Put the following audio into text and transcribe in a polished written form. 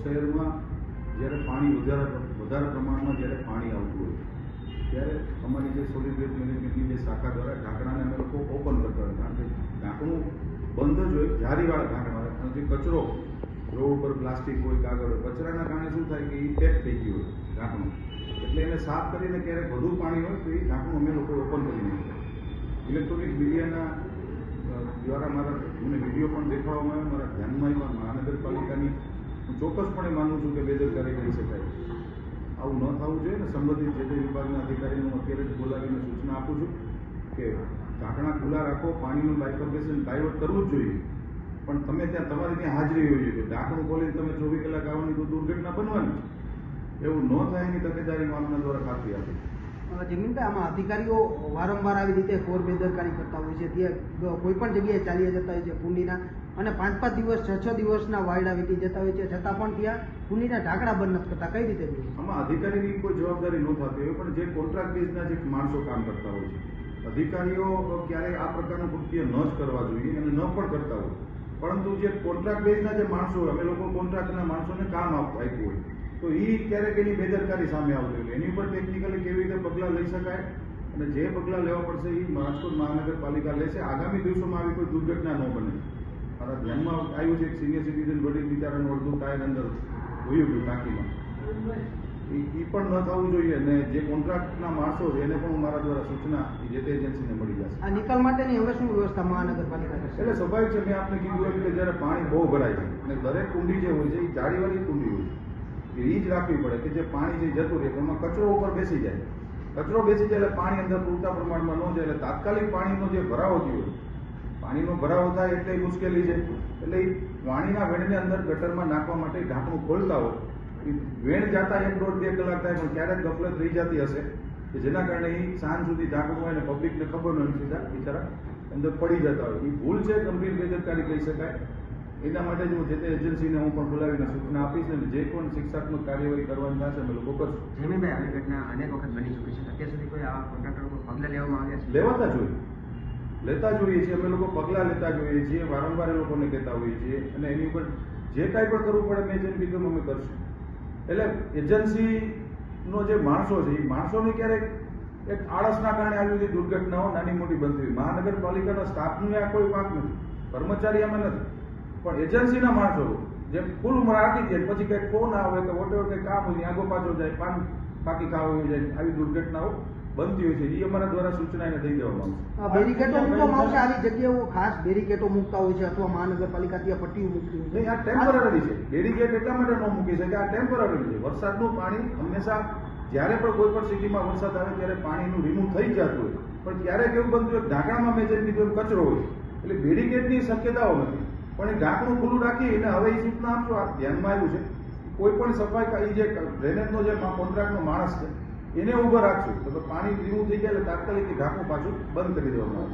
શહેરમાં જ્યારે પાણી વધારે પ્રમાણમાં જ્યારે પાણી આવતું હોય ત્યારે અમારી જે સોલિડ વેસ્ટ મેનેજમેન્ટની જે શાખા દ્વારા ઢાંકણાને અમે લોકો ઓપન કરતા હોય, કારણ કે ઢાંકણું બંધ જ હોય, જારીવાળા ઢાંકણા હોય, અને જે કચરો રોડ ઉપર પ્લાસ્ટિક હોય, કાગળ હોય, કચરાના કારણે શું થાય કે એ પેક થઈ ગયું હોય ઢાંકણું, એટલે એને સાફ કરીને ક્યારેક વધુ પાણી હોય તો એ ઢાંકણું અમે લોકો ઓપન કરી નાખીએ. ઇલેક્ટ્રોનિક મીડિયાના દ્વારા મને વિડીયો પણ દેખાડવામાં આવ્યો, મારા ધ્યાનમાં આવ્યા. મહાનગરપાલિકાની હું ચોક્કસપણે માનું છું કે બેદરકારી કરી શકાય, આવું ન થવું જોઈએ ને. સંબંધિત જે તે વિભાગના અધિકારીને હું અત્યારે જ બોલાવીને સૂચના આપું છું કે ઢાંકણા ખુલ્લા રાખો, પાણીનું બાયફર્કેશન ડાયવર્ટ કરવું જ જોઈએ, પણ તમે ત્યાં તમારી ત્યાં હાજરી હોવી જોઈએ. ઢાંકણું ખોલીને તમે 24 કલાક આવવાની તો દુર્ઘટના બનવાની છે. એવું ન થાય એની તકેદારી આપના દ્વારા ખાતરી આપી. જમીનભાઈ, આમાં અધિકારીઓ વારંવાર આવી રીતે ઘોર બેદરકારી કરતા હોય છે, ત્યાં કોઈ પણ જગ્યાએ ચાલી જતા હોય છે કુંડીના, અને 5-5 દિવસ 6-6 દિવસના વાયડા વીતી જતા હોય છે, છતાં પણ ત્યાં કુંડીના ઢાંકણા બંધ નથી કરતા. કઈ રીતે જોઈએ? આમાં અધિકારીની કોઈ જવાબદારી ન થતી હોય, પણ જે કોન્ટ્રાક્ટ બેઝના જે માણસો કામ કરતા હોય છે, અધિકારીઓ ક્યારેય આ પ્રકારનું કૃત્ય ન જ કરવા જોઈએ અને ન પણ કરતા હોય. પરંતુ જે કોન્ટ્રાક્ટ બેઝના જે માણસો હોય, અમે લોકો કોન્ટ્રાક્ટના માણસોને કામ આપ્યું હોય, તો એ ક્યારેક એની બેદરકારી સામે આવતી હોય, એની ઉપર ટેકનિકલી કેવી રીતે પગલાં લઈ શકાય અને જે પગલાં લેવા પડશે એ રાજકોટ મહાનગરપાલિકા લેશે. આગામી દિવસોમાં આવી કોઈ દુર્ઘટના ન બને. મારા ધ્યાનમાં આવ્યું છે એક સિનિયર સિટીઝન વડીલ બિચારાનું અડધું ટાયર અંદર હોયું ગયું ટાંકીમાં, એ પણ ન થવું જોઈએ. અને જે કોન્ટ્રાક્ટના માણસો છે એને પણ મારા દ્વારા સૂચના જે તે એજન્સીને મળી જશે. આ નિકાલ માટેની હવે શું વ્યવસ્થા મહાનગરપાલિકા કરશે? એટલે સ્વાભાવિક છે, મેં આપને કીધું એમ કે જ્યારે પાણી બહુ ભરાય છે અને દરેક કુંડી જે હોય છે એ જાળીવાળી કુંડી હોય છે, એ જ રાખવી પડે કે જે પાણી જે જતું રહે એમાં કચરો ઉપર બેસી જાય. કચરો બેસી જાય એટલે પાણી અંદર પૂરતા પ્રમાણમાં ન જાય, એટલે તાત્કાલિક પાણીનો જે ભરાવો થયો હોય, પાણીનો ભરાવો થાય એટલે મુશ્કેલી છે. એટલે એ પાણીના વેણને અંદર ગટરમાં નાખવા માટે ઢાંકણું ખોલતા હોય, એ વેણ જતા 1-1.5-2 કલાક થાય, પણ ક્યારેક ગફલત રહી જતી હશે કે જેના કારણે એ સાંજ સુધી ઢાંકણું હોય અને પબ્લિકને ખબર ન હોય, સીધા બિચારા અંદર પડી જતા હોય. એ ભૂલ છે, ગંભીર બેદરકારી કહી શકાય. એના માટે જ હું જે તે એજન્સીને હું પણ બોલાવીને સૂચના આપીશ અને જે પણ શિક્ષાત્મક કાર્યવાહી કરવાની થશે અમે લોકો કરશું. જમીનભાઈ, આવી ઘટના અનેક વખત બની ચૂકી છે, અત્યાર સુધી કોઈ આવા કોન્ટ્રાક્ટરો પર પગલાં લેવામાં આવ્યા છે? લેતા જોઈએ છીએ અમે લોકો, પગલાં લેતા જોઈએ છીએ, વારંવાર એ લોકોને કહેતા હોઈએ છીએ, અને એની ઉપર જે કાંઈ પણ કરવું પડે મેં જેમ કીધું અમે કરશું. એટલે એજન્સીનો જે માણસો છે એ માણસોને ક્યારેક એક આળસના કારણે આવી બધી દુર્ઘટનાઓ નાની મોટી બનતી હોય. મહાનગરપાલિકાના સ્ટાફનું આ કોઈ વાંક નથી, કર્મચારી આમાં નથી, પણ એજન્સીના માણસો જેમ ફૂલ ઉંમર આપી દે પછી કંઈક ફોન આવે કે વોટેવર કંઈ કામ હોય આગો પાછો જાય, પાન પાકી ખાવા હોય જાય, આવી દુર્ઘટનાઓ બનતી હોય છે. એ અમારા દ્વારા સૂચના એને દઈ દેવામાં આવશે. બેરિકેડો મૂકવામાં આવશે, આવી જગ્યાઓ ખાસ બેરિકેડો મૂકતા હોય છે અથવા મહાનગરપાલિકા ત્યાં પટ્ટીઓ મૂકતી હોય છે. આ ટેમ્પરરી છે. બેરિકેડ એટલા માટે ન મૂકી શકે, આ ટેમ્પરરી છે. વરસાદનું પાણી હંમેશા જ્યારે પણ કોઈ પણ સિટીમાં વરસાદ આવે ત્યારે પાણીનું રિમૂવ થઈ જતું હોય, પણ ક્યારેક એવું બનતું હોય ઢાંકણામાં મેં જેમ કીધું કચરો હોય, એટલે બેરિકેડની શક્યતાઓ નથી, પણ એ ઢાંકણું ખુલ્લું રાખી અને હવે એ સૂચના આપશો. આ ધ્યાનમાં આવ્યું છે, કોઈ પણ સફાઈ જે ડ્રેનેજનો જે કોન્ટ્રાક્ટનો માણસ છે એને ઉભો રાખશું તો પાણી રિમૂવ થઈ જાય એટલે તાત્કાલિક ઢાંકણું પાછું બંધ કરી દેવામાં આવે.